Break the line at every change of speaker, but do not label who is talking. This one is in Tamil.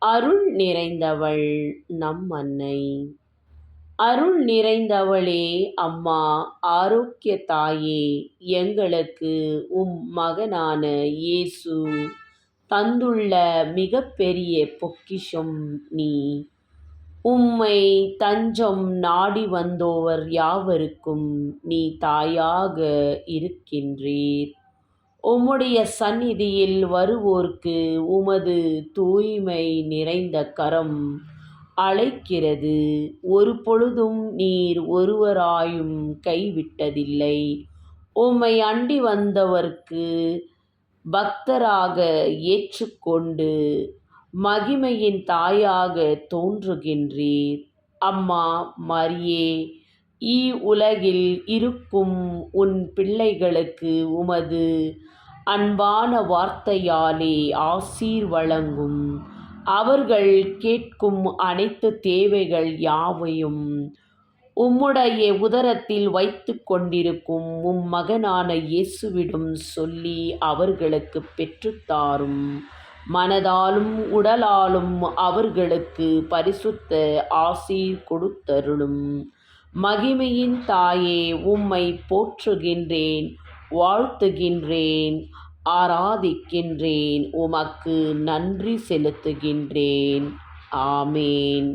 அருள் நிறைந்தவள் நம் அன்னை. அருள் நிறைந்தவளே அம்மா, ஆரோக்கிய தாயே, எங்களுக்கு மகனான இயேசு தந்துள்ள மிகப்பெரிய பொக்கிஷம் நீ. உம்மை தஞ்சம் நாடி வந்தோர் யாவருக்கும் நீ தாயாக இருக்கின்றீர். உம்முடைய சந்நிதியில் வருவோர்க்கு உமது தூய்மை நிறைந்த கரம் அழைக்கிறது. ஒரு பொழுதும் நீர் ஒருவராயும் கைவிட்டதில்லை. உம்மை அண்டி வந்தவர்க்கு பக்தராக ஏற்றுக்கொண்டு மகிமையின் தாயாக தோன்றுகின்றீர். அம்மா மரியே, உலகில் இருக்கும் உன் பிள்ளைகளுக்கு உமது அன்பான வார்த்தையாலே ஆசீர் வழங்கும். அவர்கள் கேட்கும் அனைத்து தேவைகள் யாவையும் உம்முடைய உதரத்தில் வைத்து கொண்டிருக்கும் மகனான இயேசுவிடம் சொல்லி அவர்களுக்கு பெற்றுத்தாரும். மனதாலும் உடலாலும் அவர்களுக்கு பரிசுத்த ஆசீர் கொடுத்தருளும். மகிமையின் தாயே, உம்மை போற்றுகின்றேன், வாழ்த்துகின்றேன், ஆராதிக்கின்றேன், உமக்கு நன்றி செலுத்துகின்றேன். ஆமேன்.